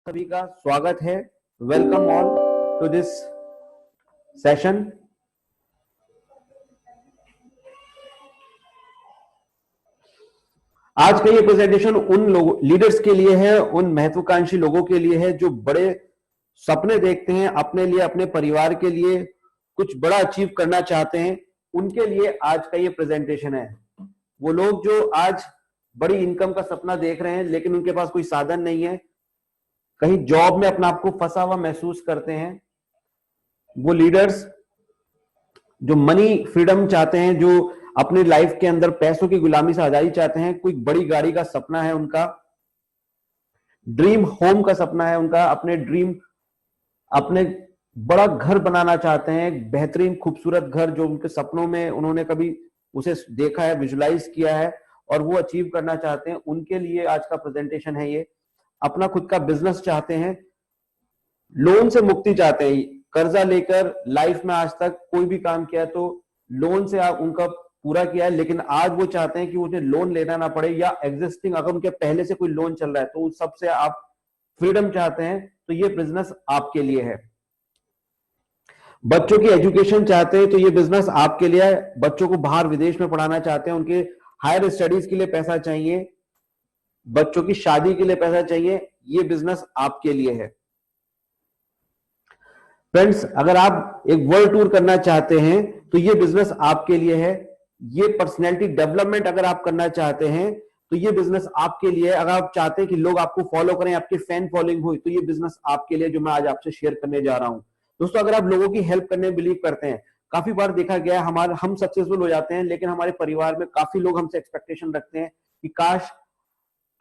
सभी का स्वागत है। Welcome all to this session. आज का ये प्रेजेंटेशन उन लोगों लीडर्स के लिए है, उन महत्वाकांक्षी लोगों के लिए है जो बड़े सपने देखते हैं अपने लिए, अपने परिवार के लिए कुछ बड़ा अचीव करना चाहते हैं। उनके लिए आज का ये प्रेजेंटेशन है। वो लोग जो आज बड़ी इनकम का सपना देख रहे हैं लेकिन उनके पास कोई साधन नहीं है, कहीं जॉब में अपने आप को फंसा हुआ महसूस करते हैं। वो लीडर्स जो मनी फ्रीडम चाहते हैं, जो अपनी लाइफ के अंदर पैसों की गुलामी से आजादी चाहते हैं, कोई बड़ी गाड़ी का सपना है उनका, ड्रीम होम का सपना है उनका, अपने बड़ा घर बनाना चाहते हैं, एक बेहतरीन खूबसूरत घर जो उनके सपनों में उन्होंने कभी उसे देखा है, विजुलाइज किया है और वो अचीव करना चाहते हैं। उनके लिए आज का प्रेजेंटेशन है ये। अपना खुद का बिजनेस चाहते हैं, लोन से मुक्ति चाहते हैं, कर्जा लेकर लाइफ में आज तक कोई भी काम किया तो लोन से आप उनका पूरा किया है, लेकिन आज वो चाहते हैं कि उन्हें लोन लेना ना पड़े, या एग्जिस्टिंग अगर उनके पहले से कोई लोन चल रहा है तो उस सबसे आप फ्रीडम चाहते हैं, तो ये बिजनेस आपके लिए है। बच्चों की एजुकेशन चाहते हैं तो ये बिजनेस आपके लिए है। बच्चों को बाहर विदेश में पढ़ाना चाहते हैं, उनके हायर स्टडीज के लिए पैसा चाहिए, बच्चों की शादी के लिए पैसा चाहिए, ये बिजनेस आपके लिए है। फ्रेंड्स, अगर आप एक वर्ल्ड टूर करना चाहते हैं तो ये बिजनेस आपके लिए है। ये पर्सनैलिटी डेवलपमेंट अगर आप करना चाहते हैं तो ये बिजनेस आपके लिए है। अगर आप चाहते हैं कि लोग आपको फॉलो करें, आपकी फैन फॉलोइंग हो, तो ये बिजनेस आपके लिए जो मैं आज आपसे शेयर करने जा रहा हूं। दोस्तों, अगर आप लोगों की हेल्प करने में बिलीव करते हैं, काफी बार देखा गया है हम सक्सेसफुल हो जाते हैं लेकिन हमारे परिवार में काफी लोग हमसे एक्सपेक्टेशन रखते हैं कि काश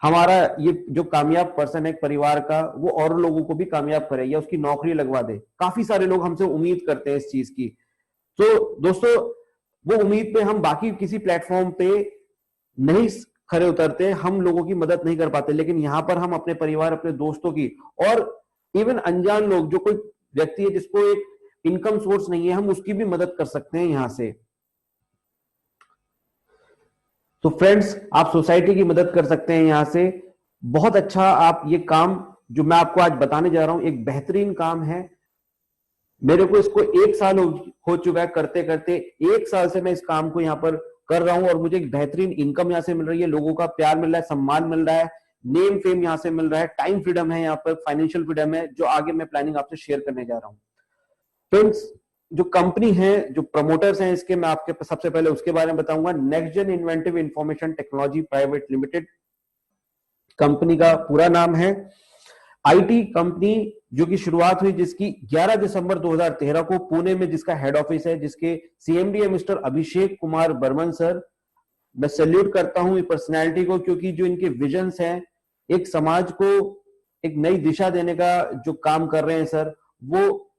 हमारा ये जो कामयाब पर्सन है परिवार का, वो और लोगों को भी कामयाब करे या उसकी नौकरी लगवा दे। काफी सारे लोग हमसे उम्मीद करते हैं इस चीज की। तो दोस्तों, वो उम्मीद पे हम बाकी किसी प्लेटफॉर्म पे नहीं खरे उतरते, हम लोगों की मदद नहीं कर पाते, लेकिन यहां पर हम अपने परिवार, अपने दोस्तों की और इवन अनजान लोग, जो कोई व्यक्ति है जिसको एक इनकम सोर्स नहीं है, हम उसकी भी मदद कर सकते हैं यहां से। तो फ्रेंड्स, आप सोसाइटी की मदद कर सकते हैं यहां से। बहुत अच्छा आप ये काम जो मैं आपको आज बताने जा रहा हूं, एक बेहतरीन काम है। मेरे को इसको 1 साल हो चुका है करते करते। 1 साल से मैं इस काम को यहाँ पर कर रहा हूं और मुझे एक बेहतरीन इनकम यहां से मिल रही है, लोगों का प्यार मिल रहा है, सम्मान मिल रहा है, नेम फेम यहां से मिल रहा है, टाइम फ्रीडम है, यहाँ पर फाइनेंशियल फ्रीडम है, जो आगे मैं प्लानिंग आपसे शेयर करने जा रहा हूँ। फ्रेंड्स, जो कंपनी है, जो प्रमोटर्स हैं इसके, मैं आपके सबसे पहले उसके बारे में बताऊंगा। Next gen inventive information technology private limited company का पूरा नाम है। आईटी कंपनी जो की शुरुआत हुई, जिसकी 11 दिसंबर 2013 को पुणे में जिसका हेड ऑफिस है, जिसके सीएमडी है मिस्टर अभिषेक कुमार बर्मन सर। मैं सैल्यूट करता हूं पर्सनैलिटी को, क्योंकि जो इनके विजन्स हैं, एक समाज को एक नई दिशा देने का जो काम कर रहे हैं सर, वो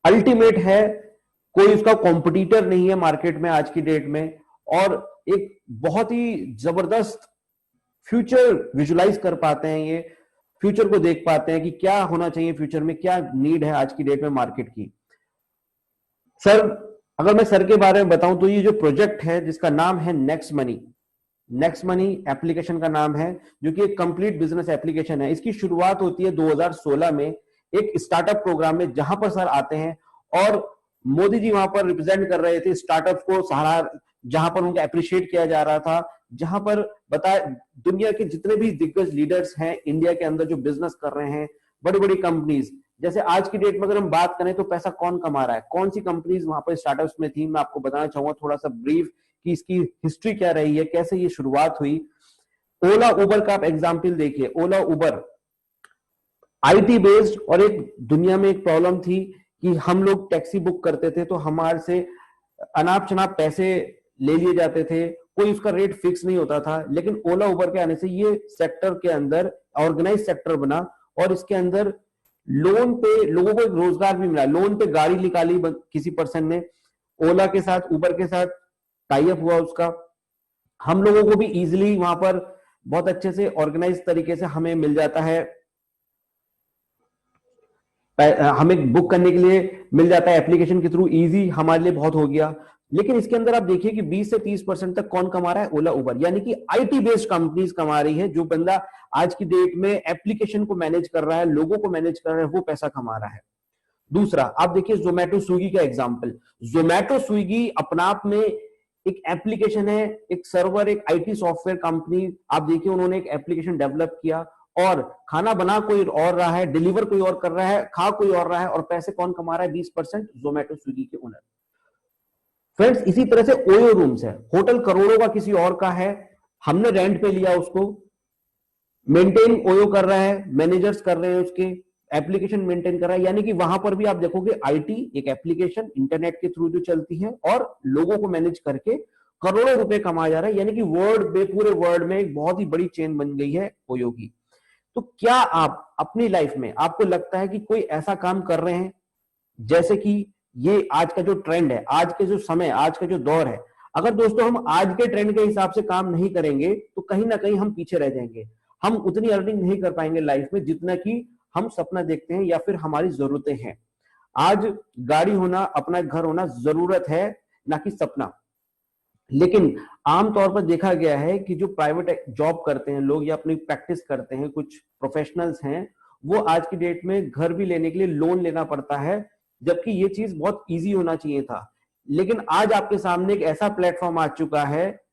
अल्टीमेट है। कोई उसका कॉम्पिटिटर नहीं है मार्केट में आज की डेट में, और एक बहुत ही जबरदस्त फ्यूचर विजुलाइज कर पाते हैं, ये फ्यूचर को देख पाते हैं कि क्या होना चाहिए फ्यूचर में, क्या नीड है आज की डेट में मार्केट की। सर, अगर मैं सर के बारे में बताऊं तो ये जो प्रोजेक्ट है जिसका नाम है नेक्स्ट मनी एप्लीकेशन का नाम है, जो कि एक कंप्लीट बिजनेस एप्लीकेशन है। इसकी शुरुआत होती है 2016 में एक स्टार्टअप प्रोग्राम में, जहां पर सर आते हैं और मोदी जी वहां पर रिप्रेजेंट कर रहे थे स्टार्टअप को, सहारा, जहां पर उनको अप्रिशिएट किया जा रहा था, जहां पर बताया दुनिया के जितने भी दिग्गज लीडर्स हैं इंडिया के अंदर जो बिजनेस कर रहे हैं, बड़ी बड़ी कंपनीज, जैसे आज की डेट में अगर हम बात करें तो पैसा कौन कमा रहा है, कौन सी कंपनीज वहां पर स्टार्टअप्स में थी, मैं आपको बताना चाहूंगा थोड़ा सा ब्रीफ कि इसकी हिस्ट्री क्या रही है, कैसे ये शुरुआत हुई। ओला उबर का आप एग्जाम्पल देखिए। ओला उबर आईटी बेस्ड, और एक दुनिया में एक प्रॉब्लम थी कि हम लोग टैक्सी बुक करते थे तो हमारे से अनाप शनाप पैसे ले लिए जाते थे, कोई उसका रेट फिक्स नहीं होता था। लेकिन ओला उबर के आने से ये सेक्टर के अंदर ऑर्गेनाइज सेक्टर बना, और इसके अंदर लोन पे लोगों को एक रोजगार भी मिला। लोन पे गाड़ी निकाली किसी पर्सन ने, ओला के साथ, उबर के साथ टाई अप हुआ उसका, हम लोगों को भी इजीली वहां पर बहुत अच्छे से ऑर्गेनाइज तरीके से हमें मिल जाता है, हमें बुक करने के लिए मिल जाता है एप्लीकेशन के थ्रू, इजी हमारे लिए बहुत हो गया। लेकिन इसके अंदर आप देखिए कि 20 से 30% तक कौन कमा रहा है, ओला उबर, यानी कि आईटी बेस्ड कंपनीज कमा रही है। जो बंदा आज की डेट में एप्लीकेशन को मैनेज कर रहा है, लोगों को मैनेज कर रहा है, वो पैसा कमा रहा है। दूसरा आप देखिए जोमेटो स्विगी का एग्जांपल। जोमेटो स्विगी अपना आप में एक एप्लीकेशन है, एक सर्वर, एक आईटी सॉफ्टवेयर कंपनी। आप देखिए उन्होंने एक एप्लीकेशन डेवलप किया और खाना बना कोई और रहा है, डिलीवर कोई और कर रहा है, खा कोई और रहा है, और पैसे कौन कमा रहा है, 20% जोमेटो स्विगी के ओनर। फ्रेंड्स इसी तरह से ओयो रूम्स है, होटल करोड़ों का किसी और का है, हमने रेंट पे लिया उसको, मेंटेन ओयो कर रहा है, मैनेजर्स कर रहे हैं उसके, एप्लीकेशन मेंटेन कर रहा है। यानी कि वहां पर भी आप देखोगे आईटी एक एप्लीकेशन इंटरनेट के थ्रू जो चलती है और लोगों को मैनेज करके करोड़ों रुपए कमाया जा रहा है। यानी कि पूरे वर्ल्ड में एक बहुत ही बड़ी चेन बन गई है ओयो की। तो क्या आप अपनी लाइफ में, आपको लगता है कि कोई ऐसा काम कर रहे हैं जैसे कि ये आज का जो ट्रेंड है, आज के जो समय, आज का जो दौर है, अगर दोस्तों हम आज के ट्रेंड के हिसाब से काम नहीं करेंगे तो कहीं ना कहीं हम पीछे रह जाएंगे। हम उतनी अर्निंग नहीं कर पाएंगे लाइफ में जितना कि हम सपना देखते हैं या फिर हमारी जरूरतें हैं। आज गाड़ी होना, अपना घर होना जरूरत है, ना कि सपना। लेकिन आमतौर पर देखा गया है कि जो प्राइवेट जॉब करते हैं लोग या अपनी प्रैक्टिस करते हैं, कुछ प्रोफेशनल्स हैं, वो आज की डेट में घर भी लेने के लिए लोन लेना पड़ता है, जबकि ये चीज बहुत इजी होना चाहिए था। लेकिन आज आपके सामने एक ऐसा प्लेटफॉर्म आ चुका है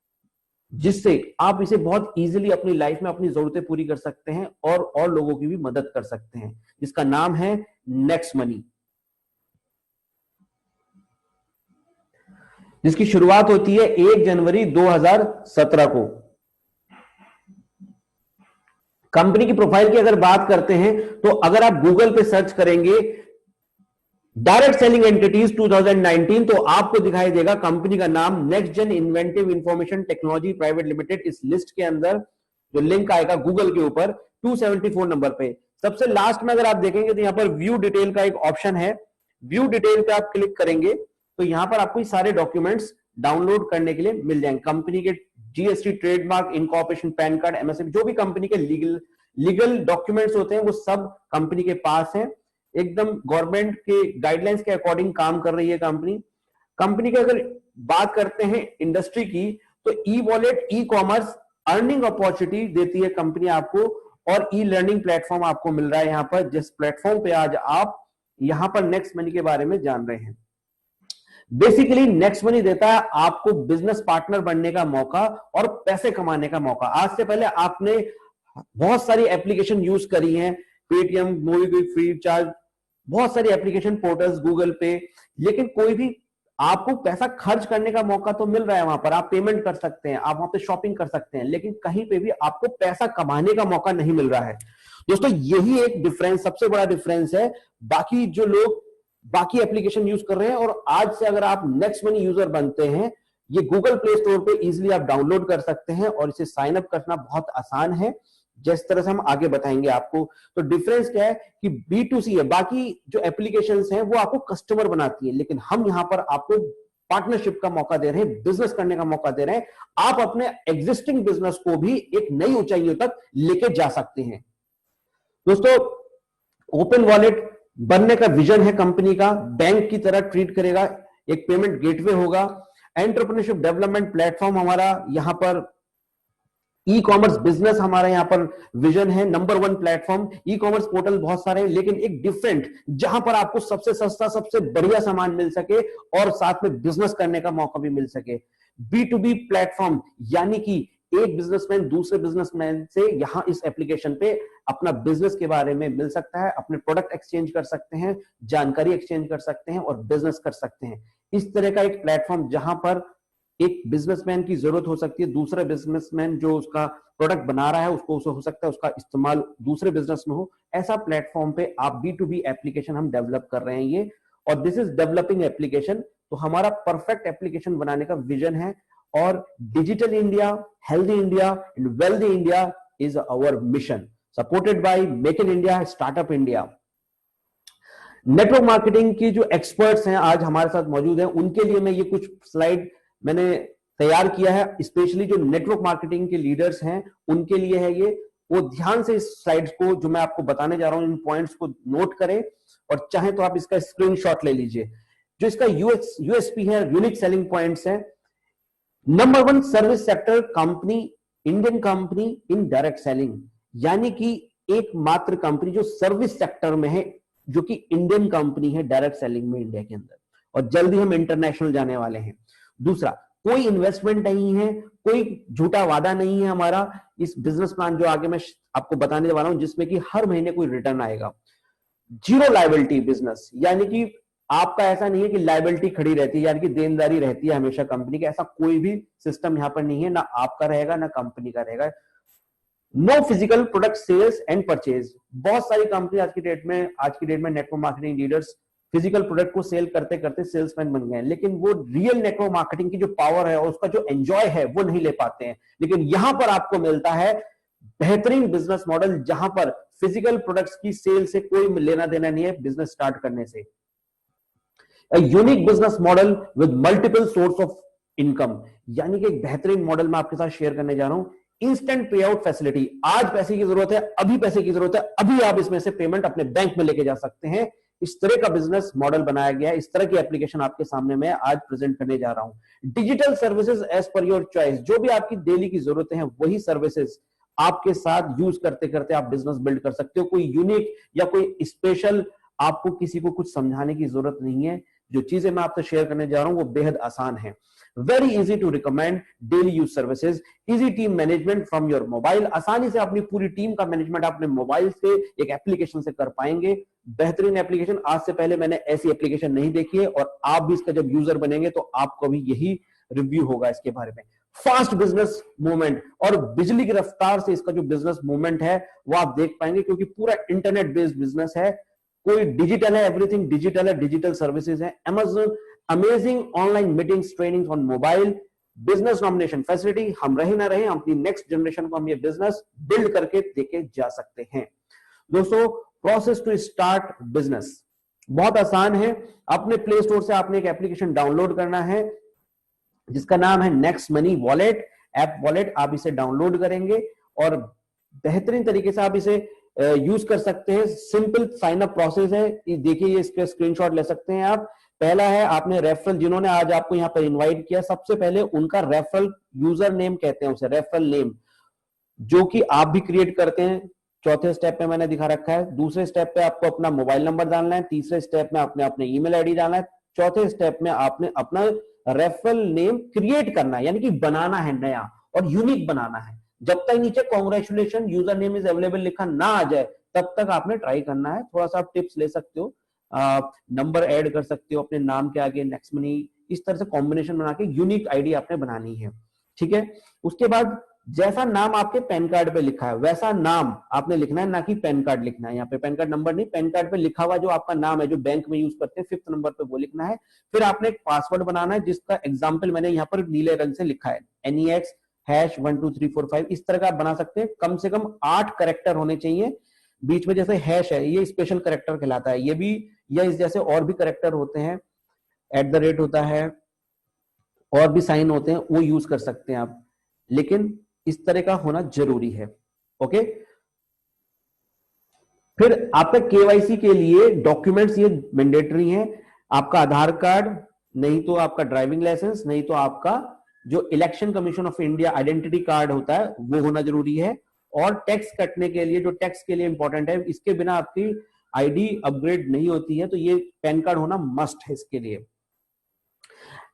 जिससे आप इसे बहुत इजीली अपनी लाइफ में अपनी जरूरतें पूरी कर सकते हैं और लोगों की भी मदद कर सकते हैं, जिसका नाम है नेक्स्ट मनी, जिसकी शुरुआत होती है 1 जनवरी 2017 को। कंपनी की प्रोफाइल की अगर बात करते हैं तो अगर आप गूगल पे सर्च करेंगे डायरेक्ट सेलिंग एंटिटीज 2019 तो आपको दिखाई देगा कंपनी का नाम next gen inventive information technology private limited. इस लिस्ट के अंदर जो लिंक आएगा गूगल के ऊपर 274 नंबर पे सबसे लास्ट में अगर आप देखेंगे तो यहां पर व्यू डिटेल का एक ऑप्शन है। व्यू डिटेल पे आप क्लिक करेंगे तो यहां पर आपको सारे डॉक्यूमेंट्स डाउनलोड करने के लिए मिल जाएंगे। कंपनी के GST, trademark, incorporation, pan card, MSME, जो भी कंपनी के लीगल डॉक्यूमेंट्स होते हैं वो सब कंपनी के पास है। एकदम गवर्नमेंट के गाइडलाइंस के अकॉर्डिंग काम कर रही है कंपनी। कंपनी की अगर बात करते हैं इंडस्ट्री की तो e wallet, e commerce earning opportunity देती है कंपनी आपको, और ई लर्निंग प्लेटफॉर्म आपको मिल रहा है यहां पर, जिस प्लेटफॉर्म पे आज आप यहां पर नेक्स्ट मनी के बारे में जान रहे हैं। बेसिकली नेक्स्ट मनी देता है आपको बिजनेस पार्टनर बनने का मौका और पैसे कमाने का मौका। आज से पहले आपने बहुत सारी एप्लीकेशन यूज करी हैं, पेटीएम, मोबीक्विक, फ्री चार्ज, बहुत सारी एप्लीकेशन, पोर्टल्स, गूगल पे, लेकिन कोई भी आपको पैसा खर्च करने का मौका तो मिल रहा है, वहां पर आप पेमेंट कर सकते हैं, आप वहां पे शॉपिंग कर सकते हैं, लेकिन कहीं पे भी आपको पैसा कमाने का मौका नहीं मिल रहा है। दोस्तों यही एक डिफरेंस, सबसे बड़ा डिफरेंस है। बाकी जो लोग बाकी एप्लीकेशन यूज कर रहे हैं, और आज से अगर आप नेक्स्ट मनी यूजर बनते हैं, ये गूगल प्ले स्टोर पे इजिली आप डाउनलोड कर सकते हैं और इसे साइन अप करना बहुत आसान है, जिस तरह से हम आगे बताएंगे आपको। तो डिफरेंस क्या है कि B2C है, बाकी जो एप्लीकेशंस हैं वो आपको कस्टमर बनाती है, लेकिन हम यहां पर आपको पार्टनरशिप का मौका दे रहे हैं, बिजनेस करने का मौका दे रहे हैं। आप अपने एग्जिस्टिंग बिजनेस को भी एक नई ऊंचाइयों तक लेके जा सकते हैं। दोस्तों ओपन वॉलेट बनने का विजन है कंपनी का, बैंक की तरह ट्रीट करेगा, एक पेमेंट गेटवे होगा। एंटरप्रेन्योरशिप डेवलपमेंट प्लेटफॉर्म हमारा यहां पर, ई कॉमर्स बिजनेस हमारा यहां पर विजन है, number 1 platform. E commerce portal बहुत सारे हैं, लेकिन एक डिफरेंट, जहां पर आपको सबसे सस्ता, सबसे बढ़िया सामान मिल सके और साथ में बिजनेस करने का मौका भी मिल सके। B2B प्लेटफॉर्म, यानी कि एक बिजनेसमैन दूसरे बिजनेसमैन से यहां इस एप्लीकेशन पे अपना बिजनेस के बारे में मिल सकता है, अपने प्रोडक्ट एक्सचेंज कर सकते हैं, जानकारी एक्सचेंज कर सकते हैं और बिजनेस कर सकते हैं। इस तरह का एक प्लेटफॉर्म जहां पर एक बिजनेसमैन की जरूरत हो सकती है, दूसरा बिजनेसमैन जो उसका प्रोडक्ट बना रहा है उसको हो सकता है उसका इस्तेमाल दूसरे बिजनेस में हो, ऐसा प्लेटफॉर्म पे आप B2B एप्लीकेशन हम डेवलप कर रहे हैं ये, और दिस इज डेवलपिंग एप्लीकेशन। तो हमारा परफेक्ट एप्लीकेशन बनाने का विजन है, और digital India, healthy India and wealthy India is our mission, supported by make in India, startup India. Network marketing की जो एक्सपर्ट्स हैं आज हमारे साथ मौजूद हैं, उनके लिए मैं ये कुछ स्लाइड मैंने तैयार किया है, स्पेशली जो नेटवर्क मार्केटिंग के लीडर्स हैं उनके लिए है ये। वो ध्यान से इस स्लाइड्स को जो मैं आपको बताने जा रहा हूं, इन पॉइंट्स को नोट करें, और चाहे तो आप इसका स्क्रीनशॉट ले लीजिए। जो इसका यूएसपी है, यूनिक सेलिंग पॉइंट्स है। Number 1 service sector company, Indian company in direct selling, यानी कि एकमात्र कंपनी जो सर्विस सेक्टर में है, जो कि इंडियन कंपनी है डायरेक्ट सेलिंग में इंडिया के अंदर, और जल्दी हम इंटरनेशनल जाने वाले हैं। दूसरा, कोई इन्वेस्टमेंट नहीं है, कोई झूठा वादा नहीं है हमारा इस बिजनेस प्लान जो आगे मैं आपको बताने वाला हूं, जिसमें कि हर महीने कोई रिटर्न आएगा। जीरो लायबिलिटी बिजनेस, यानी कि आपका ऐसा नहीं है कि लायबिलिटी खड़ी रहती है, यानी कि देनदारी रहती है हमेशा कंपनी की, ऐसा कोई भी सिस्टम यहां पर नहीं है, ना आपका रहेगा ना कंपनी का रहेगा। No physical product sales and purchase. बहुत सारी कंपनी आज की डेट में network marketing leaders physical product को सेल करते करते सेल्समैन बन गए हैं, लेकिन वो रियल नेटवर्क मार्केटिंग की जो पावर है और उसका जो एंजॉय है वो नहीं ले पाते हैं। लेकिन यहां पर आपको मिलता है बेहतरीन बिजनेस मॉडल, जहां पर फिजिकल प्रोडक्ट्स की सेल से कोई लेना देना नहीं है बिजनेस स्टार्ट करने से। Unique business model with multiple source of income, यानी कि एक बेहतरीन मॉडल मैं आपके साथ शेयर करने जा रहा हूं। इंस्टेंट पे आउट फैसिलिटी, आज पैसे की जरूरत है, अभी पैसे की जरूरत है, अभी आप इसमें से पेमेंट अपने बैंक में लेके जा सकते हैं। इस तरह का बिजनेस मॉडल बनाया गया है, इस तरह की एप्लीकेशन आपके सामने मैं आज प्रेजेंट करने जा रहा हूं। Digital services as per your choice, जो भी आपकी डेली की जरूरतें हैं वही सर्विसेज आपके साथ यूज करते करते आप बिजनेस बिल्ड कर सकते हो। कोई यूनिक या कोई स्पेशल आपको किसी को कुछ समझाने की जरूरत नहीं है। जो चीजें मैं आपसे शेयर करने जा रहा हूं वो बेहद आसान है। Very easy to recommend daily use services, easy team management from your mobile, आसानी से अपनी पूरी टीम का मैनेजमेंट अपने मोबाइल से एक एप्लीकेशन से कर पाएंगे। बेहतरीन एप्लीकेशन, आज से पहले मैंने ऐसी एप्लीकेशन नहीं देखी है, और आप भी इसका जब यूजर बनेंगे तो आपको भी यही रिव्यू होगा इसके बारे में। फास्ट बिजनेस मूवमेंट, और बिजली की रफ्तार से इसका जो बिजनेस मूवमेंट है वो आप देख पाएंगे, क्योंकि पूरा इंटरनेट बेस्ड बिजनेस है। कोई डिजिटल है, एवरीथिंग डिजिटल है, डिजिटल सर्विसेज है। Amazon amazing online meetings training on mobile, business nomination facility, हम रहे ना रहे, अपनी नेक्स्ट जनरेशन को हम ये बिजनेस बिल्ड करके देके जा सकते हैं। दोस्तों, प्रोसेस टू स्टार्ट बिजनेस बहुत आसान है। अपने प्ले स्टोर से आपने एक एप्लीकेशन डाउनलोड करना है जिसका नाम है next money wallet, app wallet. आप इसे डाउनलोड करेंगे और बेहतरीन तरीके से आप इसे यूज कर सकते हैं। सिंपल साइन अप प्रोसेस है, देखिए ये इसके स्क्रीनशॉट ले सकते हैं आप। पहला है, आपने रेफरल, जिन्होंने आज आपको यहां पर इनवाइट किया, सबसे पहले उनका रेफरल यूजर नेम कहते हैं उसे, रेफरल नेम, जो कि आप भी क्रिएट करते हैं। चौथे स्टेप पे मैंने दिखा रखा है। दूसरे स्टेप पे आपको अपना मोबाइल नंबर डालना है। तीसरे स्टेप में आपने अपने ईमेल आईडी डालना है। चौथे स्टेप में आपने अपना रेफरल नेम क्रिएट करना है, यानी कि बनाना है नया और यूनिक बनाना है। जब तक नीचे congratulation user name is available लिखा ना आ जाए तब तक आपने ट्राई करना है। थोड़ा सा आप टिप्स ले सकते हो, नंबर ऐड कर सकते हो अपने नाम के आगे, नेक्स्ट मनी, इस तरह से कॉम्बिनेशन बना के यूनिक आईडी आपने बनानी है। ठीक है, उसके बाद जैसा नाम आपके पैन कार्ड पे लिखा है वैसा नाम आपने लिखना है, ना कि पैन कार्ड लिखना है। यहाँ पे पैन कार्ड नंबर नहीं, पैन कार्ड पे लिखा हुआ जो आपका नाम है, जो बैंक में यूज करते हैं 5th नंबर पे, वो लिखना है। फिर आपने एक पासवर्ड बनाना है जिसका एग्जाम्पल मैंने यहाँ पर नीले रंग से लिखा है, NEX #12345। इस तरह का आप बना सकते हैं। कम से कम 8 कैरेक्टर होने चाहिए बीच में। जैसे हैश है, ये स्पेशल कैरेक्टर कहलाता है। ये भी, या इस जैसे और भी कैरेक्टर होते हैं, @ होता है, और भी साइन होते हैं, वो यूज कर सकते हैं आप, लेकिन इस तरह का होना जरूरी है। ओके, फिर आपका KYC के लिए डॉक्यूमेंट्स ये मैंडेटरी हैं। आपका आधार कार्ड, नहीं तो आपका ड्राइविंग लाइसेंस, नहीं तो आपका जो election commission of India identity card होता है वो होना जरूरी है। और टैक्स कटने के लिए, जो टैक्स के लिए इंपॉर्टेंट है, इसके बिना आपकी आईडी अपग्रेड नहीं होती है, तो ये पैन कार्ड होना मस्ट है इसके लिए।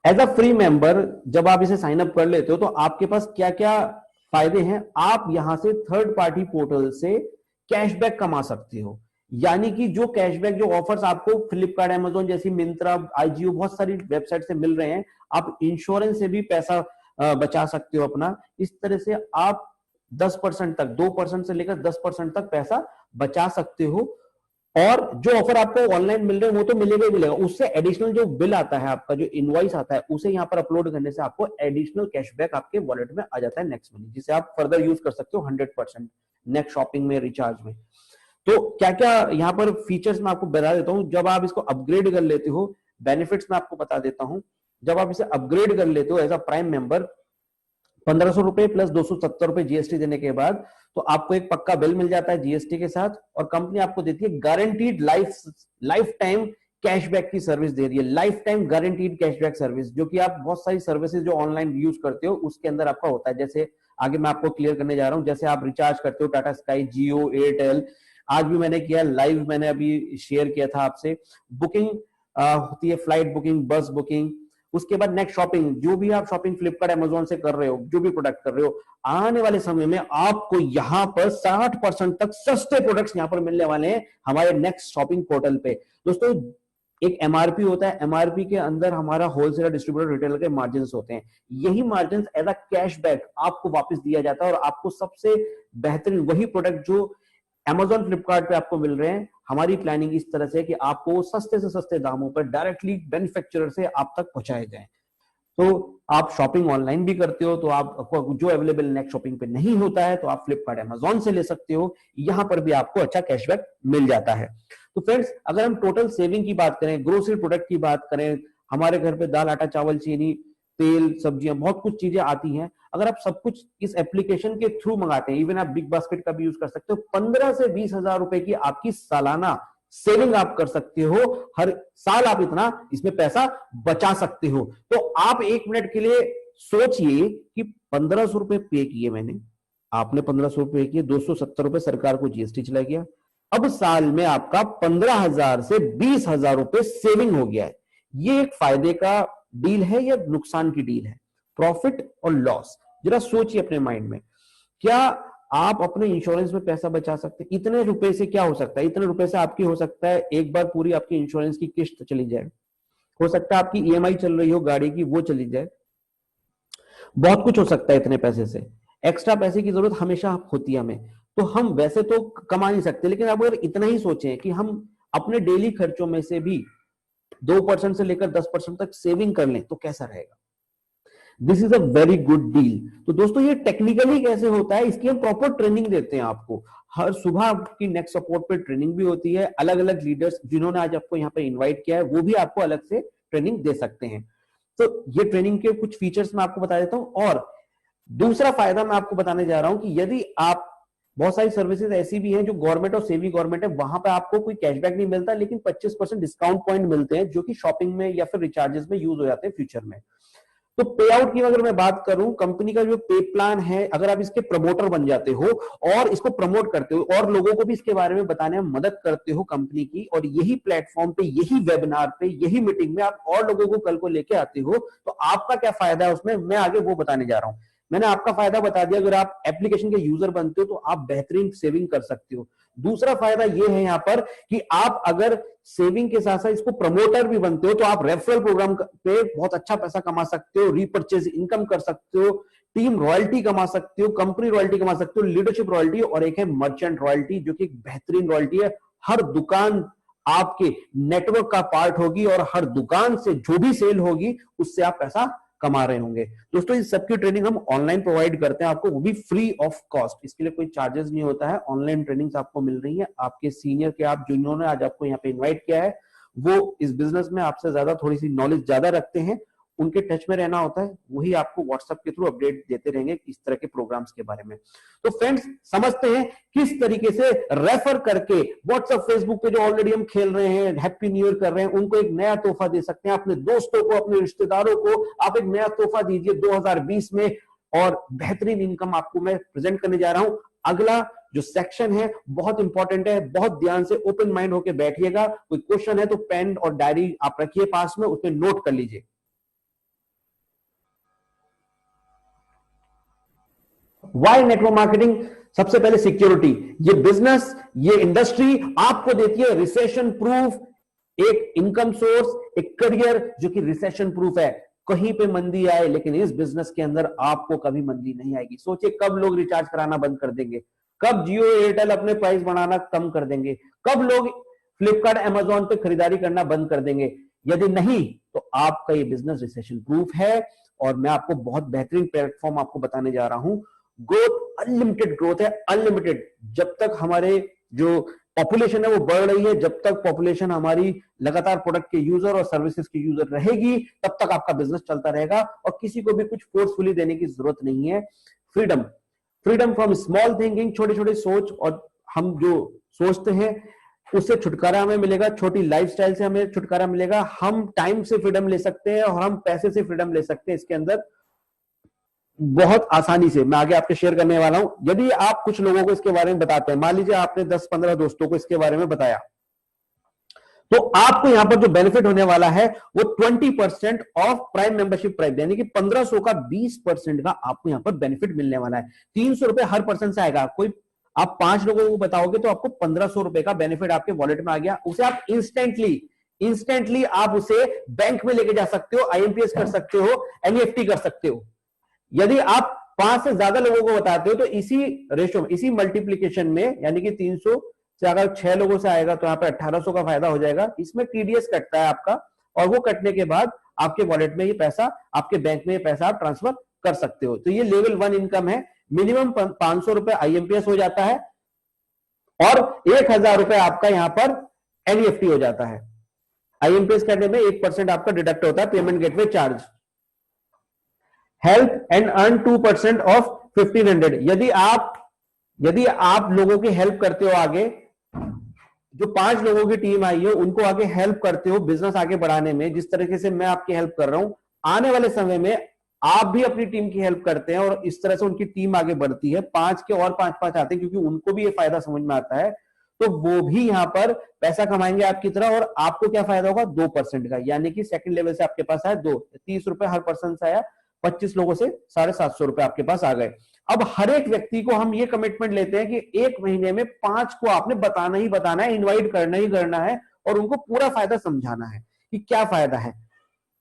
एज अ फ्री मेंबर जब आप इसे साइन अप कर लेते हो तो आपके पास क्या क्या फायदे हैं। आप यहां से थर्ड पार्टी पोर्टल से कैशबैक कमा सकते हो, यानी कि जो कैशबैक, जो ऑफर्स आपको फ्लिपकार्ट, अमेजोन जैसी, मिंत्रा, IGO, बहुत सारी वेबसाइट से मिल रहे हैं, आप इंश्योरेंस से भी पैसा बचा सकते हो अपना। इस तरह से आप 10% तक, 2% से लेकर 10% तक पैसा बचा सकते हो। और जो ऑफर आपको ऑनलाइन मिल रहे हैं वो तो मिलेगा ही मिलेगा, उससे एडिशनल जो बिल आता है आपका, जो इनवॉइस आता है, उसे यहाँ पर अपलोड करने से आपको एडिशनल कैशबैक आपके वॉलेट में आ जाता है नेक्स्ट मनी, जिसे आप फर्दर यूज कर सकते हो 100% नेक्स्ट शॉपिंग में, रिचार्ज में। तो क्या क्या यहाँ पर फीचर्स मैं आपको बता देता हूँ। जब आप इसको अपग्रेड कर लेते हो, बेनिफिट्स मैं आपको बता देता हूँ। जब आप इसे अपग्रेड कर लेते हो एज अ प्राइम मेंबर, 1500 रुपए प्लस 270 रुपए GST देने के बाद, तो आपको एक पक्का बिल मिल जाता है GST के साथ, और कंपनी आपको देती है गारंटीड लाइफ टाइम कैशबैक की सर्विस दे रही है, life time guaranteed cashback service, जो कि आप बहुत सारी सर्विसेज जो ऑनलाइन यूज करते हो उसके अंदर आपका होता है। जैसे आगे मैं आपको क्लियर करने जा रहा हूं, जैसे आप रिचार्ज करते हो टाटा स्काई, जियो, एयरटेल, आज भी मैंने किया लाइव, मैंने अभी शेयर किया था आपसे, बुकिंग होती है, फ्लाइट बुकिंग, बस बुकिंग, उसके बाद नेक्स्ट शॉपिंग, जो भी आप शॉपिंग फ्लिपकार्ट अमेजोन से कर रहे हो, जो भी प्रोडक्ट कर रहे हो, आने वाले समय में आपको यहां पर 60% तक सस्ते प्रोडक्ट्स यहां पर मिलने वाले हैं हमारे नेक्स्ट शॉपिंग पोर्टल पे। दोस्तों एक एमआरपी होता है, एमआरपी के अंदर हमारा होलसेलर, डिस्ट्रीब्यूटर, रिटेलर के मार्जिन होते हैं, यही मार्जिन एज अ कैशबैक आपको वापस दिया जाता है और आपको सबसे बेहतरीन वही प्रोडक्ट जो अमेजॉन फ्लिपकार्ट पे आपको मिल रहे हैं। हमारी प्लानिंग इस तरह से कि आपको सस्ते से सस्ते दामों पर डायरेक्टली मैन्युफैक्चरर से आप तक पहुंचाए जाए। तो आप शॉपिंग ऑनलाइन भी करते हो तो आप जो अवेलेबल नेक्स्ट शॉपिंग पे नहीं होता है तो आप फ्लिपकार्ट अमेजॉन से ले सकते हो, यहां पर भी आपको अच्छा कैशबैक मिल जाता है। तो फ्रेंड्स अगर हम टोटल सेविंग की बात करें, ग्रोसरी प्रोडक्ट की बात करें, हमारे घर पे दाल, आटा, चावल, चीनी, तेल, सब्जियां, बहुत कुछ चीजें आती हैं, अगर आप सब कुछ इस एप्लीकेशन के थ्रू मंगाते हैं, इवन आप बिग बास्केट का भी यूज कर सकते हो, 15 से 20 हजार रुपए की आपकी सालाना सेविंग आप कर सकते हो, हर साल आप इतना इसमें पैसा बचा सकते हो। तो आप एक मिनट के लिए सोचिए कि 1500 रुपए पे किए मैंने, आपने 1500 रुपए किए, 270 रुपए सरकार को जीएसटी चला गया, अब साल में आपका 15,000 से 20,000 रुपए सेविंग हो गया है। ये एक फायदे का डील है या नुकसान की डील है? प्रॉफिट और लॉस जरा सोचिए अपने माइंड में। क्या आप अपने इंश्योरेंस में पैसा बचा सकते हैं? इतने रुपए से क्या हो सकता है? इतने रुपए से आपकी हो सकता है एक बार पूरी आपकी इंश्योरेंस की किस्त चली जाए, हो सकता है आपकी ईएमआई चल रही हो गाड़ी की, वो चली जाए, बहुत कुछ हो सकता है इतने पैसे से। एक्स्ट्रा पैसे की जरूरत हमेशा होती है हमें, तो हम वैसे तो कमा नहीं सकते, लेकिन अब अगर इतना ही सोचें कि हम अपने डेली खर्चों में से भी 2% से लेकर 10% तक सेविंग कर लें तो कैसा रहेगा? This is a very good deal. तो दोस्तों ये टेक्निकली कैसे होता है, इसकी हम प्रॉपर ट्रेनिंग देते हैं आपको। हर सुबह आपकी नेक्स्ट सपोर्ट पे ट्रेनिंग भी होती है, अलग अलग लीडर्स जिन्होंने आज आपको यहाँ पे इन्वाइट किया है वो भी आपको अलग से ट्रेनिंग दे सकते हैं। तो ये ट्रेनिंग के कुछ फीचर्स मैं आपको बता देता हूं। और दूसरा फायदा मैं आपको बताने जा रहा हूं कि यदि आप, बहुत सारी सर्विसेज ऐसी भी हैं जो गवर्नमेंट और सेमी गवर्नमेंट है, वहां पे आपको कोई कैशबैक नहीं मिलता, लेकिन 25% डिस्काउंट पॉइंट मिलते हैं जो कि शॉपिंग में या फिर रिचार्जेस में यूज हो जाते हैं फ्यूचर में। तो पे आउट की अगर मैं बात करूं, कंपनी का जो पे प्लान है, अगर आप इसके प्रमोटर बन जाते हो और इसको प्रमोट करते हो और लोगों को भी इसके बारे में बताने में मदद करते हो कंपनी की, और यही प्लेटफॉर्म पे, यही वेबिनार पे, यही मीटिंग में आप और लोगों को कल को लेके आते हो, तो आपका क्या फायदा है उसमें, मैं आगे वो बताने जा रहा हूं। मैंने आपका फायदा बता दिया, अगर आप एप्लीकेशन के यूजर बनते हो तो आप बेहतरीन सेविंग कर सकते हो। दूसरा फायदा ये है यहां पर कि आप अगर सेविंग के साथ साथ इसको प्रमोटर भी बनते हो तो आप रेफरल प्रोग्राम पे बहुत अच्छा पैसा कमा सकते हो, रीपर्चेज इनकम कर सकते हो, टीम रॉयल्टी कमा सकते हो, कंपनी रॉयल्टी कमा सकते हो, लीडरशिप रॉयल्टी, और एक है मर्चेंट रॉयल्टी जो कि एक बेहतरीन रॉयल्टी है। हर दुकान आपके नेटवर्क का पार्ट होगी और हर दुकान से जो भी सेल होगी उससे आप पैसा कमा रहे होंगे। दोस्तों इस सबकी ट्रेनिंग हम ऑनलाइन प्रोवाइड करते हैं आपको, वो भी फ्री ऑफ कॉस्ट, इसके लिए कोई चार्जेस नहीं होता है। ऑनलाइन ट्रेनिंग्स आपको मिल रही है, आपके सीनियर के, आप जिन्होंने आज आपको यहाँ पे इन्वाइट किया है वो इस बिजनेस में आपसे ज्यादा थोड़ी सी नॉलेज ज्यादा रखते हैं, उनके टच में रहना होता है, वही आपको व्हाट्सएप के थ्रू अपडेट देते रहेंगे इस तरह के प्रोग्राम्स के बारे में। तो फ्रेंड्स समझते हैं किस तरीके से रेफर करके व्हाट्सएप, फेसबुक पे जो ऑलरेडी हम खेल रहे हैं, हैप्पी न्यू ईयर कर रहे हैं, उनको एक नया तोहफा दे सकते हैं। अपने दोस्तों को, अपने रिश्तेदारों को आप एक नया तोहफा दीजिए 2020 में, और बेहतरीन इनकम आपको मैं प्रेजेंट करने जा रहा हूं। अगला जो सेक्शन है बहुत इंपॉर्टेंट है, बहुत ध्यान से ओपन माइंड होकर बैठिएगा। कोई क्वेश्चन है तो पेन और डायरी आप रखिए पास में, उसमें नोट कर लीजिए। Why network marketing? सबसे पहले सिक्योरिटी। ये बिजनेस, ये इंडस्ट्री आपको देती है रिसेशन प्रूफ एक इनकम सोर्स, एक करियर जो कि रिसेशन प्रूफ है। कहीं पे मंदी आए, लेकिन इस बिजनेस के अंदर आपको कभी मंदी नहीं आएगी। सोचिए कब लोग रिचार्ज कराना बंद कर देंगे, कब जियो एयरटेल अपने प्राइस बढ़ाना कम कर देंगे, कब लोग फ्लिपकार्ट अमेजॉन पे खरीदारी करना बंद कर देंगे? यदि नहीं तो आपका ये बिजनेस रिसेशन प्रूफ है। और मैं आपको बहुत बेहतरीन प्लेटफॉर्म आपको बताने जा रहा हूं। ग्रोथ, अनलिमिटेड ग्रोथ है, अनलिमिटेड। जब तक हमारे जो पॉपुलेशन है वो बढ़ रही है, जब तक पॉपुलेशन हमारी लगातार प्रोडक्ट के यूजर और सर्विसेज के यूजर रहेगी, तब तक आपका बिजनेस चलता रहेगा और किसी को भी कुछ फोर्सफुली देने की जरूरत नहीं है। Freedom, freedom from small thinking, छोटे छोटे सोच, और हम जो सोचते हैं उससे छुटकारा हमें मिलेगा, छोटी लाइफस्टाइल से हमें छुटकारा मिलेगा, हम टाइम से फ्रीडम ले सकते हैं और हम पैसे से फ्रीडम ले सकते हैं इसके अंदर बहुत आसानी से। मैं आगे आपके शेयर करने वाला हूं। यदि आप कुछ लोगों को इसके बारे में बताते हैं, मान लीजिए आपने 10-15 दोस्तों को इसके बारे में बताया, तो आपको यहां पर जो बेनिफिट होने वाला है वो 20% ऑफ प्राइम मेंबरशिप प्राइस, यानी कि 1500 का 20% का आपको यहां पर बेनिफिट मिलने वाला है। 300 रुपए हर पर्सन से आएगा। कोई आप 5 लोगों को बताओगे तो आपको 1500 रुपए का बेनिफिट आपके वॉलेट में आ गया। उसे आप इंस्टेंटली आप उसे बैंक में लेके जा सकते हो, आईएमपीएस कर सकते हो, एनईएफटी कर सकते हो। यदि आप 5 से ज्यादा लोगों को बताते हो तो इसी रेशो में, इसी मल्टीप्लीकेशन में, यानी कि 300 से अगर 6 लोगों से आएगा तो यहाँ पे 1800 का फायदा हो जाएगा। इसमें टीडीएस कटता है आपका, और वो कटने के बाद आपके वॉलेट में ये पैसा, आपके बैंक में ये पैसा आप ट्रांसफर कर सकते हो। तो ये लेवल 1 इनकम है। मिनिमम 500 रुपए आईएमपीएस हो जाता है और 1000 रुपए आपका यहां पर एनईएफटी हो जाता है। आईएमपीएस करने में 1% आपका डिडक्ट होता है payment gateway charge. Help and earn 2% of 1500। यदि आप लोगों की हेल्प करते हो, आगे जो 5 लोगों की टीम आई है उनको आगे हेल्प करते हो बिजनेस आगे बढ़ाने में, जिस तरीके से मैं आपकी हेल्प कर रहा हूं, आने वाले समय में आप भी अपनी टीम की हेल्प करते हैं और इस तरह से उनकी टीम आगे बढ़ती है। 5 के और 5 आते हैं, क्योंकि उनको भी ये फायदा समझ में आता है, तो वो भी यहां पर पैसा कमाएंगे आपकी तरह। और आपको क्या फायदा होगा? 2% का, यानी कि सेकंड लेवल से आपके पास आया 30 रुपए हर पर्सन से आया, 25 लोगों से 750 रुपए आपके पास आ गए। अब हर एक व्यक्ति को हम ये कमिटमेंट लेते हैं कि 1 महीने में 5 को आपने बताना ही बताना है, इनवाइट करना ही करना है और उनको पूरा फायदा समझाना है कि क्या फायदा है।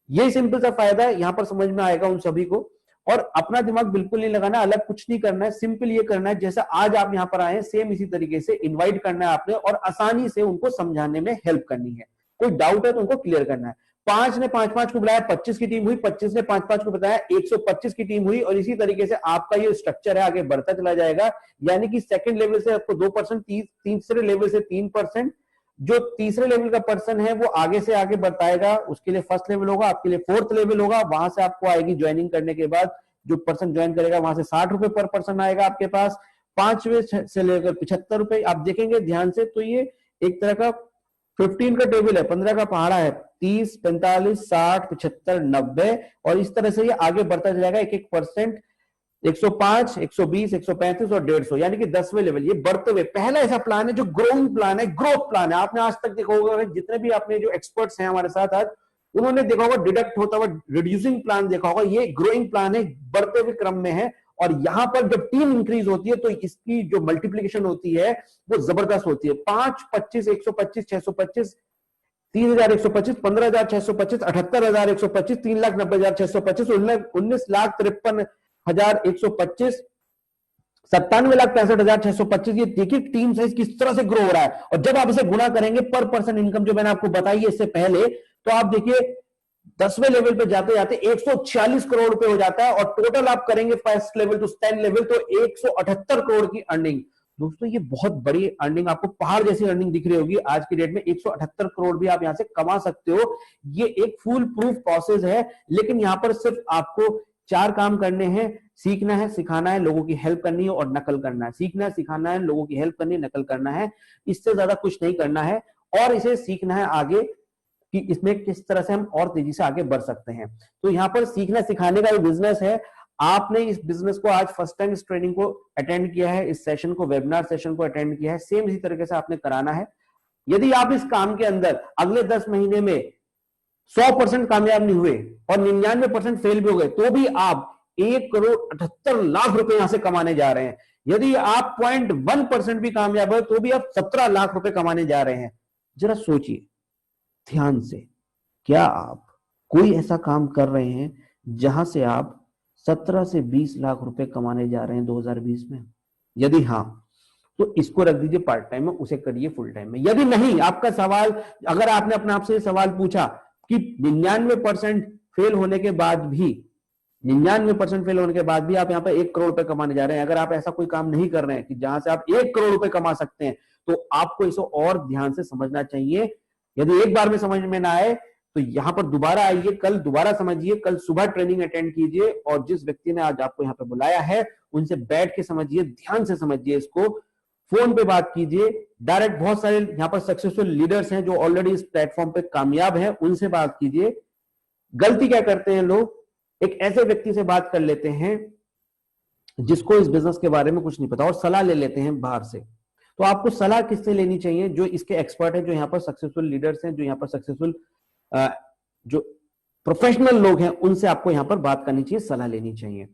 ये सिंपल सा फायदा है, यहां पर समझ में आएगा उन सभी को। और अपना दिमाग बिल्कुल नहीं लगाना, अलग कुछ नहीं करना है, सिंपल ये करना है जैसा आज आप यहां पर आए हैं सेम इसी तरीके से इनवाइट करना है आपने और आसानी से उनको समझाने में हेल्प करनी है। कोई डाउट है तो उनको क्लियर करना है। 5 ने 5-5 को बुलाया, 25 की टीम हुई, 25 ने 5-5 को बताया, 125 की टीम हुई। और इसी तरीके से आपका ये स्ट्रक्चर है आगे बढ़ता चला जाएगा। यानी कि सेकंड लेवल से आपको 2%, तीसरे लेवल से 3%, जो तीसरे लेवल का पर्सन है वो आगे से आगे बताएगा, उसके लिए फर्स्ट लेवल होगा, आपके लिए 4th लेवल होगा। वहां से आपको आएगी ज्वाइनिंग करने के बाद, जो पर्सन ज्वाइन करेगा वहां से 60 रुपए पर पर्सन आएगा आपके पास। 5वें से लेकर 75 रुपए। आप देखेंगे ध्यान से तो ये एक तरह का 15 का टेबल है, 15 का पहाड़ा है, 30, 45, 60, 75, 90 और इस तरह से ये आगे बढ़ता जाएगा 1-1%, 105, 120, 135 और 150, यानी कि 10वें लेवल ये बढ़ते हुए। पहला ऐसा प्लान है जो ग्रोइंग प्लान है, ग्रोथ प्लान है। आपने आज तक देखा होगा, जितने भी आपने जो एक्सपर्ट्स हैं हमारे साथ आज, उन्होंने देखा होगा डिडक्ट होता हुआ रिड्यूसिंग प्लान देखा होगा। ये ग्रोइंग प्लान है, बढ़ते हुए क्रम में है। और यहां पर जब टीम इंक्रीज होती है तो इसकी जो मल्टीप्लीकेशन होती है वो जबरदस्त होती है। 5, 25, 125, 625, 30,125, 15,625, 78,125, 3,90,625, 19,53,125, 97,65,625। ये देखिए टीम साइज किस तरह से ग्रो हो रहा है। और जब आप इसे गुणा करेंगे पर पर्सन इनकम जो मैंने आपको बताई है इससे पहले, तो आप देखिए 10वें लेवल पे जाते जाते 146 करोड़ रुपए हो जाता है। और टोटल आप करेंगे फर्स्ट लेवल टू 10 लेवल तो 178 करोड़ की अर्निंग। दोस्तों ये बहुत बड़ी अर्निंग, आपको पहाड़ जैसी अर्निंग दिख रही होगी। आज की डेट में 178 करोड़ भी आप यहां से कमा सकते हो। ये एक फुल प्रूफ प्रोसेस है। लेकिन यहां पर सिर्फ आपको 4 काम करने हैं। सीखना है, सिखाना है, लोगों की हेल्प करनी है और नकल करना है। सीखना है, सिखाना है, लोगों की हेल्प करनी है, नकल करना है। इससे ज्यादा कुछ नहीं करना है। और इसे सीखना है आगे कि इसमें किस तरह से हम और तेजी से आगे बढ़ सकते हैं। तो यहाँ पर सीखना सिखाने का बिजनेस है। आपने इस बिजनेस को आज फर्स्ट टाइम इस ट्रेनिंग को अटेंड किया है, इस सेशन को, वेबिनार सेशन को अटेंड किया है, सेम इसी तरीके से आपने कराना है। यदि आप इस काम के अंदर अगले 10 महीने में 100% कामयाब नहीं हुए और 99% फेल भी हो गए, तो भी आप 1,78,00,000 रुपए यहां से कमाने जा रहे हैं। यदि आप 0.1% भी कामयाब हो तो भी आप 17 लाख रुपए कमाने जा रहे हैं। जरा सोचिए ध्यान से, क्या आप कोई ऐसा काम कर रहे हैं जहां से आप 17 से 20 लाख रुपए कमाने जा रहे हैं 2020 में? यदि हां तो इसको रख दीजिए पार्ट टाइम में, उसे करिए फुल टाइम में। यदि नहीं, आपका सवाल, अगर आपने अपने आप से सवाल पूछा कि 99% फेल होने के बाद भी, 99% फेल होने के बाद भी आप यहाँ पे 1 करोड़ रुपए कमाने जा रहे हैं, अगर आप ऐसा कोई काम नहीं कर रहे हैं कि जहां से आप 1 करोड़ रुपए कमा सकते हैं, तो आपको इसे और ध्यान से समझना चाहिए। यदि एक बार में समझ में ना आए तो यहां पर दोबारा आइए, कल दोबारा समझिए, कल सुबह ट्रेनिंग अटेंड कीजिए और जिस व्यक्ति ने आज आपको यहाँ पे बुलाया है उनसे बैठ के समझिए, ध्यान से समझिए इसको। फोन पे बात कीजिए डायरेक्ट। बहुत सारे यहां पर सक्सेसफुल लीडर्स हैं जो ऑलरेडी इस प्लेटफॉर्म पे कामयाब हैं, उनसे बात कीजिए। गलती क्या करते हैं लोग, एक ऐसे व्यक्ति से बात कर लेते हैं जिसको इस बिजनेस के बारे में कुछ नहीं पता और सलाह ले लेते हैं बाहर से। तो आपको सलाह किससे लेनी चाहिए? जो इसके एक्सपर्ट है, जो यहाँ पर सक्सेसफुल लीडर्स हैं, जो यहाँ पर सक्सेसफुल जो प्रोफेशनल लोग हैं, उनसे आपको यहां पर बात करनी चाहिए, सलाह लेनी चाहिए।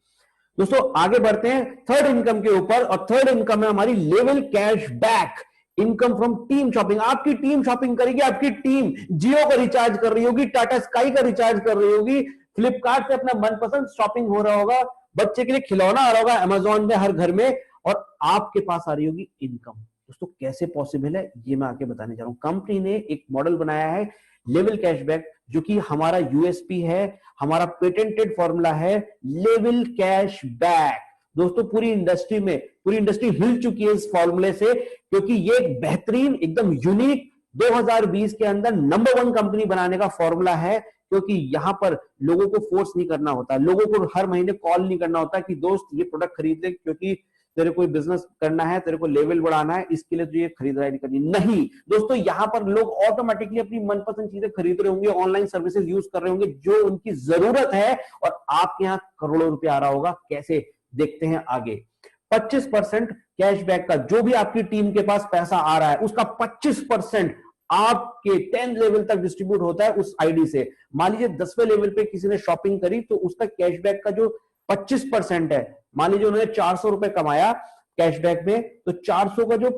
दोस्तों आगे बढ़ते हैं थर्ड इनकम के ऊपर, और थर्ड इनकम है हमारी level cash back income from team shopping. आपकी टीम शॉपिंग करेगी, आपकी टीम जियो का रिचार्ज कर रही होगी, टाटा स्काई का रिचार्ज कर रही होगी, फ्लिपकार्ट से अपना मनपसंद शॉपिंग हो रहा होगा, बच्चे के लिए खिलौना आ रहा होगा अमेजोन में हर घर में, और आपके पास आ रही होगी इनकम। दोस्तों कैसे पॉसिबल है ये मैं आगे बताने जा रहा हूं। कंपनी ने एक मॉडल बनाया है लेवल कैशबैक, जो कि हमारा यूएसपी है, हमारा पेटेंटेड फॉर्मूला है लेवल कैशबैक। दोस्तों पूरी इंडस्ट्री हिल चुकी है इस फॉर्मूले से, क्योंकि ये एक बेहतरीन एकदम यूनिक 2020 के अंदर नंबर 1 कंपनी बनाने का फॉर्मूला है। क्योंकि यहां पर लोगों को फोर्स नहीं करना होता, लोगों को हर महीने कॉल नहीं करना होता कि दोस्त ये प्रोडक्ट खरीद ले क्योंकि तेरे को बिजनेस करना है, तेरे को लेवल बढ़ाना है, इसके लिए तुझे खरीदारी करनी नहीं। दोस्तों यहां पर लोग ऑटोमेटिकली अपनी मनपसंद चीजें खरीद रहे होंगे, ऑनलाइन सर्विसेज यूज कर रहे होंगे जो उनकी जरूरत है, और आपके यहां करोड़ों रुपया आ रहा होगा। कैसे, देखते हैं आगे। 25% कैशबैक का, जो भी आपकी टीम के पास पैसा आ रहा है उसका 25% आपके 10th लेवल तक डिस्ट्रीब्यूट होता है उस आईडी से। मान लीजिए 10वें लेवल पे किसी ने शॉपिंग करी तो उसका कैशबैक का जो 25% है, मान लीजिए उन्होंने 400 रुपए कमाया कैशबैक में, तो 400 का जो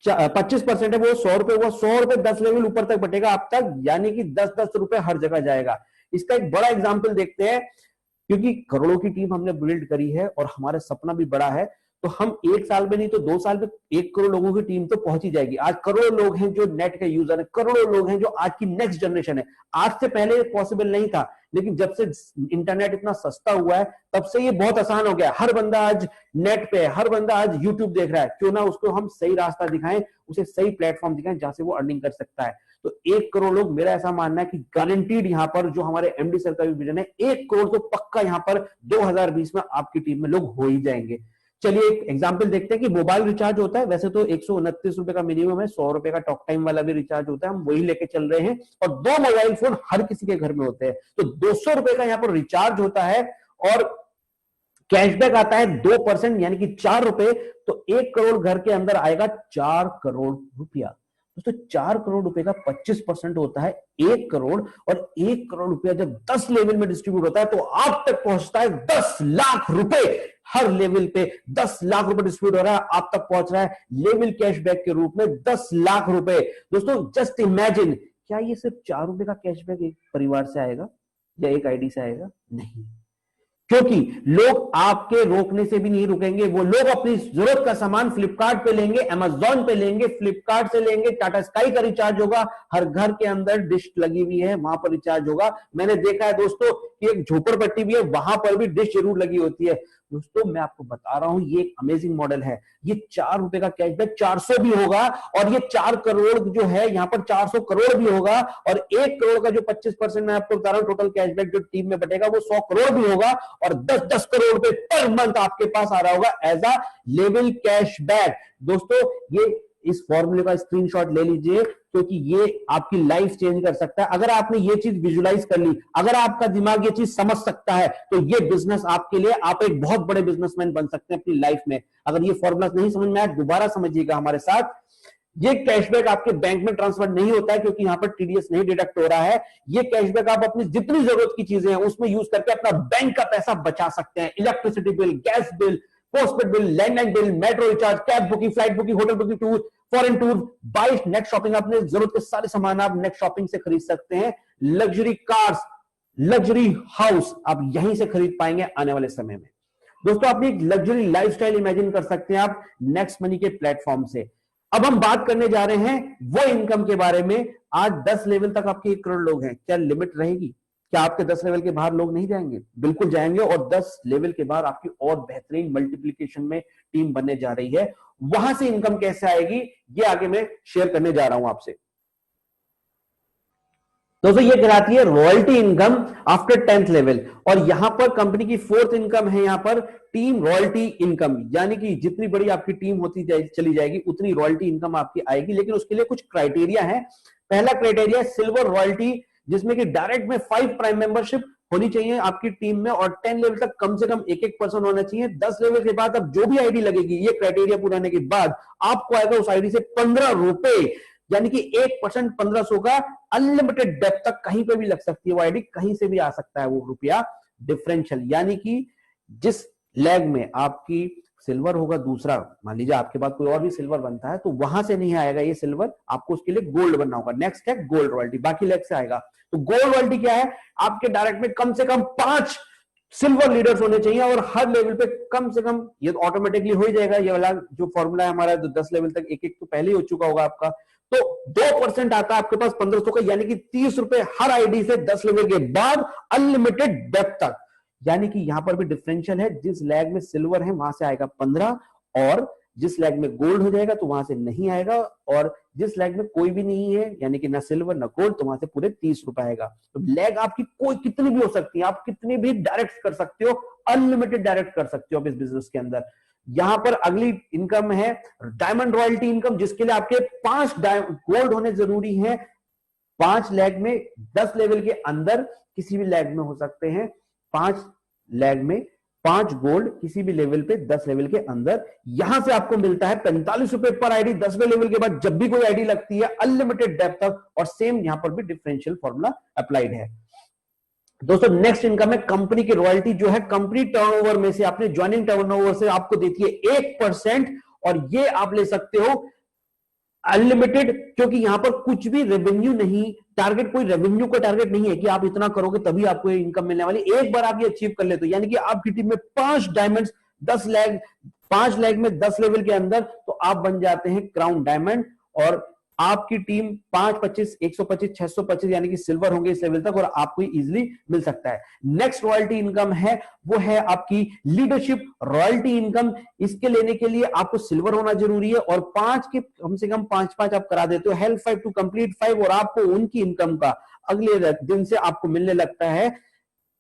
25% है वो 100 रुपए, वो 100 रुपए 10 लेवल ऊपर तक बटेगा आप तक, यानी कि 10-10 रुपए हर जगह जाएगा। इसका एक बड़ा एग्जांपल देखते हैं, क्योंकि करोड़ों की टीम हमने बिल्ड करी है और हमारा सपना भी बड़ा है, तो हम 1 साल में नहीं तो 2 साल में 1 करोड़ लोगों की टीम तो पहुंच ही जाएगी। आज करोड़ों लोग हैं जो नेट के यूजर है, करोड़ों लोग हैं जो आज की नेक्स्ट जनरेशन है। आज से पहले पॉसिबल नहीं था, लेकिन जब से इंटरनेट इतना सस्ता हुआ है तब से ये बहुत आसान हो गया। हर बंदा आज नेट पे है, हर बंदा आज यूट्यूब देख रहा है, क्यों ना उसको हम सही रास्ता दिखाएं, उसे सही प्लेटफॉर्म दिखाएं जहां से वो अर्निंग कर सकता है। तो 1 करोड़ लोग, मेरा ऐसा मानना है कि गारंटीड यहां पर जो हमारे एमडी सर का भी विजन है, 1 करोड़ तो पक्का यहां पर 2020 में आपकी टीम में लोग हो ही जाएंगे। चलिए एक एग्जांपल देखते हैं कि मोबाइल रिचार्ज होता है, वैसे तो 129 रुपए का मिनिमम है, 100 रुपए का टॉक टाइम वाला भी रिचार्ज होता है, हम वही लेके चल रहे हैं, और 2 मोबाइल फोन हर किसी के घर में होते हैं, तो 200 रुपए का यहां पर रिचार्ज होता है, और कैशबैक आता है 2%, यानी कि 4 रुपए, तो 1 करोड़ घर के अंदर आएगा 4 करोड़ रुपया। दोस्तों 4 करोड़ रुपए का 25% होता है 1 करोड़, और 1 करोड़ रुपया जब 10 लेवल में डिस्ट्रीब्यूट होता है तो आप तक पहुंचता है 10 लाख रुपए। हर लेवल पे 10 लाख रुपए डिस्ट्रीब्यूट हो रहा है, आप तक पहुंच रहा है लेवल कैशबैक के रूप में 10 लाख रुपए। दोस्तों जस्ट इमेजिन, क्या ये सिर्फ 4 रुपए का कैशबैक एक परिवार से आएगा या एक आईडी से आएगा? नहीं, क्योंकि लोग आपके रोकने से भी नहीं रुकेंगे। वो लोग अपनी जरूरत का सामान फ्लिपकार्ट पे लेंगे, अमेजॉन पे लेंगे, फ्लिपकार्ट से लेंगे, टाटा स्काई का रिचार्ज होगा, हर घर के अंदर डिश लगी हुई है वहां पर रिचार्ज होगा। मैंने देखा है दोस्तों कि एक झोपड़पट्टी भी है, वहां पर भी डिश जरूर लगी होती है। दोस्तों मैं आपको बता रहा हूं ये एक अमेजिंग मॉडल है। ये 4 रुपए का कैशबैक 400 भी होगा, और ये 4 करोड़ जो है यहां पर 400 करोड़ भी होगा, और 1 करोड़ का जो 25% मैं आपको बता रहा हूं टोटल कैशबैक जो टीम में बटेगा वो 100 करोड़ भी होगा, और 10-10 करोड़ रुपए पर मंथ आपके पास आ रहा होगा एज अ लेवल कैशबैक। दोस्तों ये इस फॉर्मूले का स्क्रीनशॉट ले लीजिए, क्योंकि ये आपकी लाइफ चेंज कर सकता है। अगर आपने ये चीज विजुलाइज कर ली, अगर आपका दिमाग ये चीज समझ सकता है, तो ये बिजनेस आपके लिए, आप एक बहुत बड़े बिजनेसमैन बन सकते हैं अपनी लाइफ में। अगर ये फॉर्मूला नहीं समझ में आया, दोबारा समझिएगा हमारे साथ। ये कैशबैक आपके बैंक में ट्रांसफर नहीं होता है, क्योंकि यहां पर टीडीएस नहीं डिडक्ट हो रहा है। ये कैशबैक आप अपनी जितनी जरूरत की चीजें हैं उसमें यूज करके अपना बैंक का पैसा बचा सकते हैं। Electricity bill, gas bill, postpaid bill, landline bill, metro recharge, cab booking, flight booking, hotel booking, tour, foreign tour, bike, net shopping, अपने जरूरत के सारे सामान आप नेट शॉपिंग से खरीद सकते हैं। लग्जरी कार्स, लग्जरी हाउस आप यहीं से खरीद पाएंगे आने वाले समय में। दोस्तों अपनी एक लग्जरी लाइफस्टाइल इमेजिन कर सकते हैं आप नेक्स्ट मनी के प्लेटफॉर्म से। अब हम बात करने जा रहे हैं वो इनकम के बारे में। आज 10 लेवल तक आपके 1 करोड़ लोग हैं, क्या लिमिट रहेगी? क्या आपके 10 लेवल के बाहर लोग नहीं जाएंगे? बिल्कुल जाएंगे, और 10 लेवल के बाहर आपकी और बेहतरीन मल्टीप्लिकेशन में टीम बनने जा रही है। वहां से इनकम कैसे आएगी ये आगे मैं शेयर करने जा रहा हूं आपसे। दोस्तों ये कहलाती है royalty income after 10th level. और यहां पर कंपनी की फोर्थ इनकम है यहां पर टीम रॉयल्टी इनकम, यानी कि जितनी बड़ी आपकी टीम होती चली जाएगी उतनी रॉयल्टी इनकम आपकी आएगी, लेकिन उसके लिए कुछ क्राइटेरिया है। पहला क्राइटेरिया सिल्वर रॉयल्टी, जिसमें कि डायरेक्ट में 5 प्राइम मेंबरशिप होनी चाहिए आपकी टीम में, और 10 लेवल तक कम से कम एक पर्सन होना चाहिए। 10 लेवल के बाद अब जो भी आईडी लगेगी, ये क्राइटेरिया पूरा होने के बाद आपको आएगा उस आईडी से 15 रुपए, यानी कि 1% 1500 का अनलिमिटेड डेप्थ तक कहीं पे भी लग सकती है वो आईडी, कहीं से भी आ सकता है वो रुपया डिफरेंशियल। यानी कि जिस लेग में आपकी सिल्वर होगा, दूसरा मान लीजिए आपके बाद कोई और भी सिल्वर बनता है तो वहां से नहीं आएगा ये सिल्वर, आपको उसके लिए गोल्ड बनना होगा। नेक्स्ट है गोल्ड रॉयल्टी, बाकी लेग से आएगा। तो गोल्ड रॉयल्टी क्या है, आपके डायरेक्ट में कम से कम 5 सिल्वर लीडर्स होने चाहिए, और हर लेवल पे कम से कम, ये ऑटोमेटिकली हो ही जाएगा, ये वाला जो फॉर्मूला है हमारा, जो 10 लेवल तक एक तो पहले ही हो चुका होगा आपका। तो 2% आता है आपके पास 1500 का, यानी कि 30 रुपए हर आईडी से 10 लेवल के बाद अनलिमिटेड डेप्थ तक। यानी कि यहां पर भी डिफरेंशियल है, जिस लैग में सिल्वर है वहां से आएगा 15, और जिस लैग में गोल्ड हो जाएगा तो वहां से नहीं आएगा, और जिस लैग में कोई भी नहीं है यानी कि ना सिल्वर ना गोल्ड, तो वहां से पूरे 30 रुपए आएगा। तो लैग आपकी कोई कितनी भी हो सकती है, आप कितनी भी डायरेक्ट कर सकते हो, अनलिमिटेड डायरेक्ट कर सकते हो आप इस बिजनेस के अंदर। यहां पर अगली इनकम है डायमंड रॉयल्टी इनकम, जिसके लिए आपके 5 गोल्ड होने जरूरी है। 5 लैग में 10 लेवल के अंदर किसी भी लैग में हो सकते हैं, 5 लैग में 5 गोल्ड किसी भी लेवल पे 10 लेवल के अंदर। यहां से आपको मिलता है 45 रुपए पर आईडी। 10वें लेवल के बाद जब भी कोई आईडी लगती है अनलिमिटेड डेप्थ तक, और सेम यहां पर भी डिफरेंशियल फॉर्मूला अप्लाइड है। दोस्तों नेक्स्ट इनकम है कंपनी की रॉयल्टी, जो है कंपनी टर्नओवर में से, आपने ज्वाइनिंग टर्नओवर से आपको देती है 1%, और ये आप ले सकते हो अनलिमिटेड, क्योंकि यहां पर कुछ भी रेवेन्यू नहीं, टारगेट कोई रेवेन्यू का टारगेट नहीं है कि आप इतना करोगे तभी आपको ये इनकम मिलने वाली। एक बार आप ये अचीव कर लेते हो, यानी कि आपकी टीम में 5 डायमंड्स 10 लैग, 5 लैग में 10 लेवल के अंदर, तो आप बन जाते हैं क्राउन डायमंड। और आपकी टीम 5, 25, 125, 625 यानी कि सिल्वर होंगे इस लेवल तक, और आपको इजीली मिल सकता है। नेक्स्ट रॉयल्टी इनकम है वो है आपकी लीडरशिप रॉयल्टी इनकम। इसके लेने के लिए आपको सिल्वर होना जरूरी है, और 5 के कम से कम 5 आप करा देते हो, हेल्प 5 टू कंप्लीट 5, और आपको उनकी इनकम का अगले दिन से आपको मिलने लगता है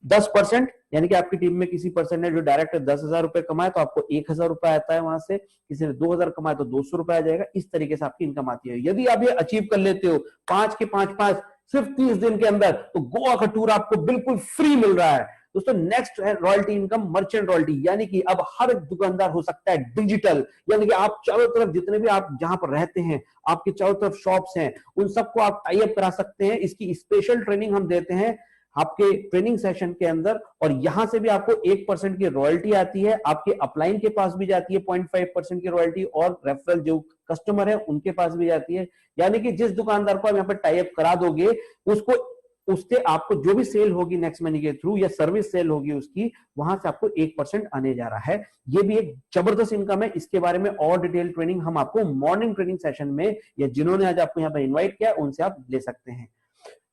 10%। यानी कि आपकी टीम में किसी पर्सन ने जो डायरेक्ट 10,000 रुपए कमाए तो आपको 1,000 रुपए आता है वहां से, किसी ने 2,000 कमाए तो 200 रुपए आ जाएगा। इस तरीके से आपकी इनकम आती है। यदि आप ये अचीव कर लेते हो 5 के 5 सिर्फ 30 दिन के अंदर, तो गोवा का टूर आपको बिल्कुल फ्री मिल रहा है। दोस्तों नेक्स्ट है रॉयल्टी इनकम मर्चेंट रॉयल्टी, यानी कि अब हर दुकानदार हो सकता है डिजिटल, यानी कि आप चारों तरफ जितने भी आप जहां पर रहते हैं, आपके चारों तरफ शॉप्स हैं, उन सबको आप टाई अप करा सकते हैं। इसकी स्पेशल ट्रेनिंग हम देते हैं आपके ट्रेनिंग सेशन के अंदर, और यहां से भी आपको 1% की रॉयल्टी आती है, आपके अपलाइन के पास भी जाती है 0.5% की रॉयल्टी, और रेफरल जो कस्टमर है उनके पास भी जाती है। यानी कि जिस दुकानदार को आप यहाँ पर टाई अप करा दोगे, उसको उससे आपको जो भी सेल होगी नेक्स्ट मनी के थ्रू, या सर्विस सेल होगी उसकी, वहां से आपको 1% आने जा रहा है। ये भी एक जबरदस्त इनकम है। इसके बारे में और डिटेल ट्रेनिंग हम आपको मॉर्निंग ट्रेनिंग सेशन में, या जिन्होंने आज आपको यहाँ पर इन्वाइट किया उनसे आप ले सकते हैं,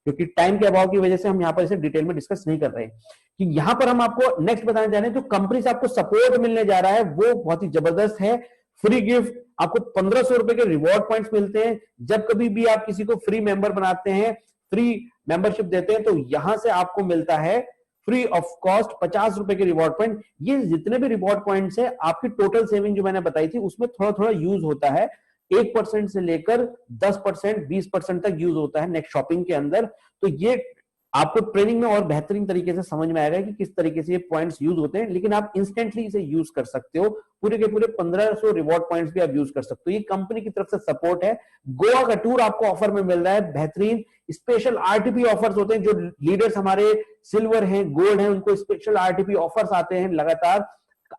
क्योंकि टाइम के अभाव की वजह से हम यहाँ पर इसे डिटेल में डिस्कस नहीं कर रहे। कि यहाँ पर हम आपको नेक्स्ट बताने जा रहे हैं, जो कंपनी से आपको सपोर्ट मिलने जा रहा है वो बहुत ही जबरदस्त है। फ्री गिफ्ट, आपको 1500 रुपए के रिवॉर्ड पॉइंट्स मिलते हैं जब कभी भी आप किसी को फ्री मेंबर बनाते हैं, फ्री मेंबरशिप देते हैं, तो यहां से आपको मिलता है फ्री ऑफ कॉस्ट 50 रुपए के रिवॉर्ड पॉइंट। ये जितने भी रिवॉर्ड पॉइंट्स है, आपकी टोटल सेविंग जो मैंने बताई थी उसमें थोड़ा थोड़ा यूज होता है। 1% से लेकर 10%, 20% तक यूज होता है नेक्स्ट शॉपिंग के अंदर। तो ये आपको ट्रेनिंग में और बेहतरीन तरीके से समझ में आएगा कि किस तरीके से ये पॉइंट्स यूज होते हैं, लेकिन आप इंस्टेंटली इसे यूज कर सकते हो। पूरे के पूरे 1500 रिवॉर्ड पॉइंट्स भी आप यूज कर सकते हो। ये कंपनी की तरफ से सपोर्ट है। गोवा का टूर आपको ऑफर में मिल रहा है बेहतरीन। स्पेशल आरटीपी ऑफर्स होते हैं, जो लीडर्स हमारे सिल्वर हैं, गोल्ड हैं, उनको स्पेशल आरटीपी ऑफर्स आते हैं लगातार।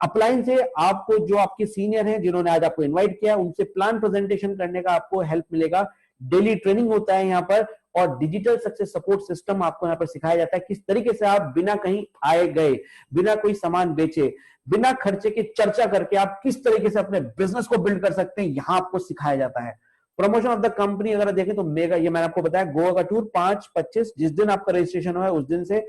अपलाइन से आपको जो आपके सीनियर हैं जिन्होंने आज आपको इनवाइट किया, उनसे प्लान प्रेजेंटेशन करने का आपको हेल्प मिलेगा। डेली ट्रेनिंग होता है यहाँ पर, और डिजिटल सक्सेस सपोर्ट सिस्टम आपको यहाँ पर सिखाया जाता है, किस तरीके से आप बिना कहीं आए गए, बिना कोई सामान बेचे, बिना खर्चे के चर्चा करके आप किस तरीके से अपने बिजनेस को बिल्ड कर सकते हैं, यहां आपको सिखाया जाता है। प्रमोशन ऑफ द कंपनी अगर देखें तो मेगा, ये मैंने आपको बताया, गोवा का टूर 5-25 जिस दिन आपका रजिस्ट्रेशन हुआ है उस दिन से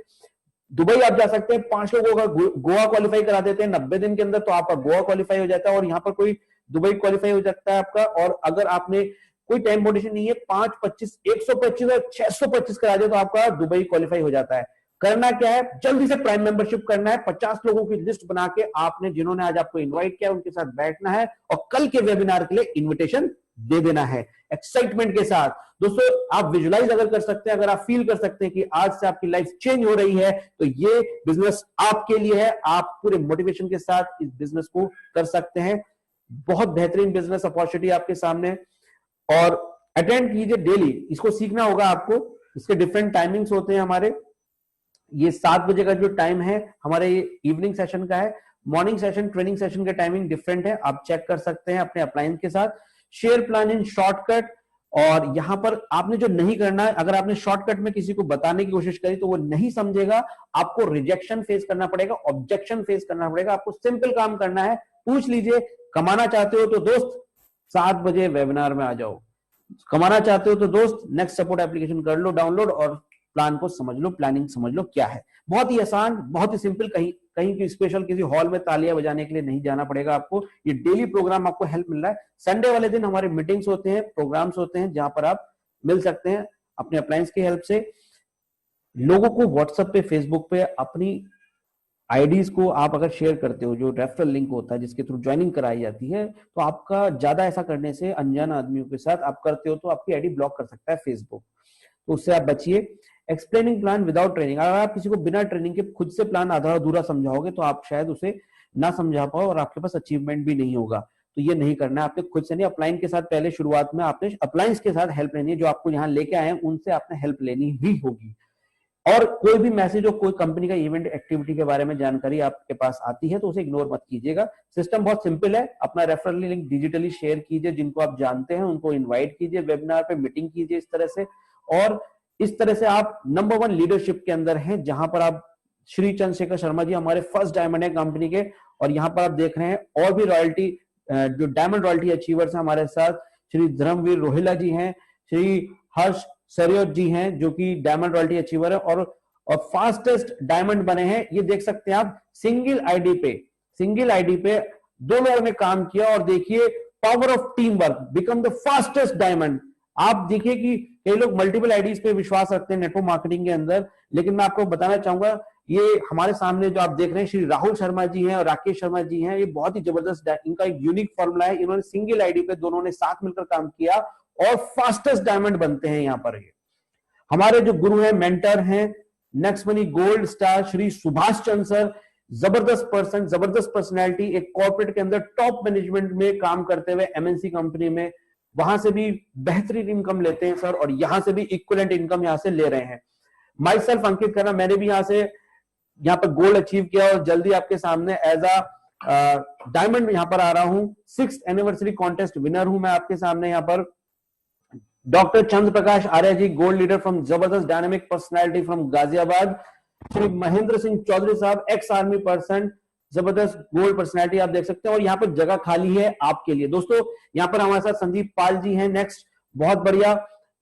दुबई आप जा सकते हैं। 5 लोगों का गोवा क्वालिफाई करा देते हैं 90 दिन के अंदर, तो आपका गोवा क्वालिफाई हो जाता है, और यहाँ पर कोई दुबई क्वालिफाई हो जाता है आपका। और अगर आपने कोई टाइम बाउंडेशन नहीं है। 5, 25, 125 और 625 करा दे तो आपका दुबई क्वालिफाई हो जाता है। करना क्या है, जल्दी से प्राइम मेंबरशिप करना है। 50 लोगों की लिस्ट बना के आपने, जिन्होंने आज आपको इनवाइट किया, उनके साथ बैठना है और कल के वेबिनार के लिए इनविटेशन दे देना है एक्साइटमेंट के साथ। दोस्तों आप विजुलाइज अगर कर सकते हैं, अगर आप फील कर सकते हैं कि आज से आपकी लाइफ चेंज हो रही है, तो ये बिजनेस आपके लिए है। आप पूरे मोटिवेशन के साथ इस बिजनेस को कर सकते हैं। बहुत बेहतरीन बिजनेस अपॉर्चुनिटी आपके सामने, और अटेंड कीजिए डेली। इसको सीखना होगा आपको। इसके डिफरेंट टाइमिंग्स होते हैं हमारे। ये 7 बजे का जो टाइम है हमारे इवनिंग सेशन का है। मॉर्निंग सेशन, ट्रेनिंग सेशन के टाइमिंग डिफरेंट है, आप चेक कर सकते हैं अपने अपलायंस के साथ। शेयर प्लान इन शॉर्टकट, और यहां पर आपने जो नहीं करना है, अगर आपने शॉर्टकट में किसी को बताने की कोशिश करी तो वो नहीं समझेगा, आपको रिजेक्शन फेस करना पड़ेगा, ऑब्जेक्शन फेस करना पड़ेगा। आपको सिंपल काम करना है, पूछ लीजिए। कमाना चाहते हो तो दोस्त 7 बजे वेबिनार में आ जाओ। कमाना चाहते हो तो दोस्त नेक्स्ट सपोर्ट एप्लीकेशन कर लो डाउनलोड, और प्लान को समझ लो, प्लानिंग समझ लो क्या है। बहुत ही आसान, बहुत ही सिंपल। कहीं कहीं की स्पेशल किसी हॉल में तालियां बजाने के लिए नहीं जाना पड़ेगा आपको। ये डेली प्रोग्राम आपको हेल्प मिल रहा है। संडे वाले दिन हमारे मीटिंग्स होते हैं, प्रोग्राम्स होते हैं, जहां पर आप मिल सकते हैं अपने अप्लायंस की हेल्प से। लोगों को व्हाट्सएप पे, फेसबुक पे अपनी आईडीज को आप अगर शेयर करते हो, जो रेफरल लिंक होता है जिसके थ्रू ज्वाइनिंग कराई जाती है, तो आपका ज्यादा ऐसा करने से, अनजान आदमियों के साथ आप करते हो तो आपकी आईडी ब्लॉक कर सकता है फेसबुक, तो उससे आप बचिए। एक्सप्लेनिंग प्लान विदाउट ट्रेनिंग, अगर आप किसी को बिना ट्रेनिंग के खुद से प्लान आधा अधूरा समझाओगे तो आप शायद उसे ना समझा पाओ और आपके पास अचीवमेंट भी नहीं होगा। तो ये नहीं करना है आपने खुद से। नहीं, अपलाइन के साथ पहले शुरुआत में आपने अप्लायंस के साथ हेल्प लेनी है, जो आपको यहाँ लेके आए हैं उनसे आपने हेल्प लेनी ही होगी। और कोई भी मैसेज और कोई कंपनी का इवेंट एक्टिविटी के बारे में जानकारी आपके पास आती है तो उसे इग्नोर मत कीजिएगा। सिस्टम बहुत सिंपल है। अपना रेफरल लिंक डिजिटली शेयर कीजिए, जिनको आप जानते हैं उनको इनवाइट कीजिए, वेबिनार पे मीटिंग कीजिए इस तरह से। और इस तरह से आप नंबर 1 लीडरशिप के अंदर हैं, जहां पर आप, श्री चंद्रशेखर शर्मा जी हमारे फर्स्ट डायमंड है कंपनी के, और यहां पर आप देख रहे हैं और भी रॉयल्टी, जो डायमंड रॉयल्टी अचीवर्स हैं हमारे साथ, श्री धर्मवीर रोहिला जी हैं, श्री हर्ष सरियोत जी हैं जो कि डायमंड रॉयल्टी अचीवर है और फास्टेस्ट डायमंड बने हैं। ये देख सकते हैं आप, सिंगल आईडी पे 2 लोगों ने काम किया, और देखिए power of team work, become the fastest diamond. आप देखिए कि कई लोग मल्टीपल आईडीज पे विश्वास रखते हैं नेटवर्क मार्केटिंग के अंदर, लेकिन मैं आपको बताना चाहूंगा, ये हमारे सामने जो आप देख रहे हैं श्री राहुल शर्मा जी हैं और राकेश शर्मा जी हैं, ये बहुत ही जबरदस्त, इनका एक यूनिक फॉर्मूला है। इन्होंने सिंगल आईडी पे दोनों ने साथ मिलकर काम किया और फास्टेस्ट डायमंड बनते हैं यहां पर। ये हमारे जो गुरु हैं, मेंटर हैं, next money gold star Shri Subhash Chandra sir, जबरदस्त पर्सन, जबरदस्त पर्सनैलिटी, एक कॉर्पोरेट के अंदर टॉप मैनेजमेंट में काम करते हुए एमएनसी कंपनी में, वहां से भी बेहतरीन इनकम लेते हैं सर, और यहां से भी इक्विवेलेंट इनकम यहां से ले रहे हैं। माई सेल्फ अंकित करना, मैंने भी यहां से यहाँ पर गोल्ड अचीव किया और जल्दी आपके सामने एज अ डायमंड यहां पर आ रहा हूं। 6th एनिवर्सरी कॉन्टेस्ट विनर हूं मैं आपके सामने यहाँ पर। Doctor Chandra Prakash Arya ji, gold leader from जबरदस्त dynamic personality from Ghaziabad. Shri Mahendra Singh Chaudhary साहब, एक्स आर्मी पर्सन, जबरदस्त गोल्ड पर्सनैलिटी आप देख सकते हैं, और यहाँ पर जगह खाली है आपके लिए। दोस्तों यहाँ पर हमारे साथ संदीप पाल जी हैं नेक्स्ट, बहुत बढ़िया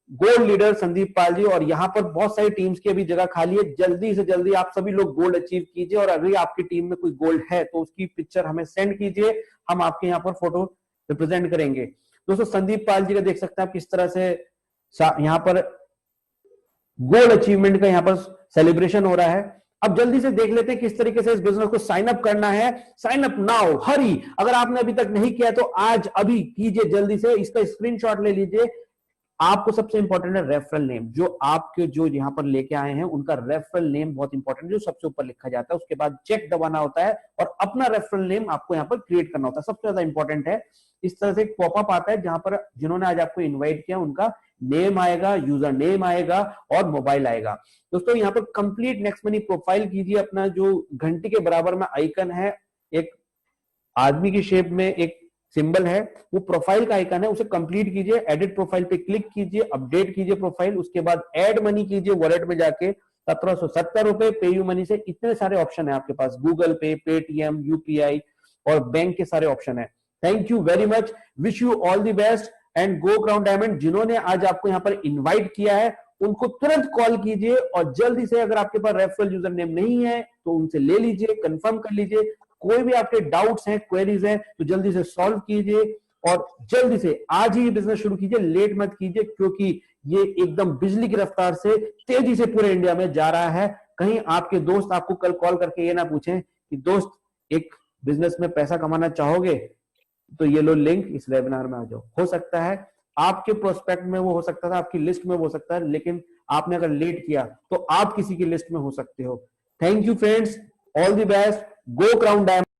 गोल्ड लीडर संदीप पाल जी, और यहाँ पर बहुत सारी टीम्स की अभी जगह खाली है। जल्दी से जल्दी आप सभी लोग गोल्ड अचीव कीजिए, और अगर आपकी टीम में कोई गोल्ड है तो उसकी पिक्चर हमें सेंड कीजिए, हम आपके यहाँ पर फोटो रिप्रेजेंट करेंगे। दोस्तों संदीप पाल जी का देख सकते हैं आप किस तरह से यहाँ पर गोल्ड अचीवमेंट का यहाँ पर सेलिब्रेशन हो रहा है। अब जल्दी से देख लेते हैं किस तरीके से इस बिजनेस को साइन अप करना है। साइन अप नाउ, हरी। अगर आपने अभी तक नहीं किया तो आज अभी कीजिए जल्दी से, इसका स्क्रीनशॉट ले लीजिए। आपको सबसे इंपॉर्टेंट है रेफरल नेम, जो आपके जो यहां पर लेके आए हैं उनका रेफरल नेम बहुत इंपॉर्टेंट है, जो सबसे ऊपर लिखा जाता है। उसके बाद चेक दबाना होता है और अपना रेफरल नेम आपको यहां पर क्रिएट करना होता है, सबसे ज्यादा इंपॉर्टेंट है। इस तरह से एक पॉपअप आता है जहां पर जिन्होंने आज आपको इन्वाइट किया उनका नेम आएगा, यूजर नेम आएगा और मोबाइल आएगा। दोस्तों यहाँ पर कंप्लीट नेक्स्ट मनी प्रोफाइल कीजिए। अपना जो घंटी के बराबर में आइकन है, एक आदमी की शेप में एक सिंबल है, वो प्रोफाइल का आइकन है, उसे कंप्लीट कीजिए। एडिट प्रोफाइल पे क्लिक कीजिए, अपडेट कीजिए प्रोफाइल, उसके बाद ऐड मनी कीजिए वॉलेट में जाके। 1770 रुपए पे यू मनी से, इतने सारे ऑप्शन है आपके पास, गूगल पे, पेटीएम, यूपीआई और बैंक के सारे ऑप्शन है। Thank you very much, wish you all the best and go crown diamond. जिन्होंने आज आपको यहाँ पर इन्वाइट किया है उनको तुरंत कॉल कीजिए, और जल्दी से अगर आपके पास रेफरल यूजर नेम नहीं है तो उनसे ले लीजिए, कंफर्म कर लीजिए। कोई भी आपके डाउट्स हैं, क्वेरीज हैं तो जल्दी से सॉल्व कीजिए। और जल्दी से आज ही ये बिजनेस शुरू कीजिए, लेट मत कीजिए, क्योंकि ये एकदम बिजली की रफ्तार से तेजी से पूरे इंडिया में जा रहा है। कहीं आपके दोस्त आपको कल कॉल करके ये ना पूछें कि दोस्त एक बिजनेस में पैसा कमाना चाहोगे तो ये लो लिंक, इस वेबिनार में आ जाओ। हो सकता है आपके प्रोस्पेक्ट में वो हो सकता था, आपकी लिस्ट में वो हो सकता है, लेकिन आपने अगर लेट किया तो आप किसी की लिस्ट में हो सकते हो। Thank you friends, all the best, go crown diamond.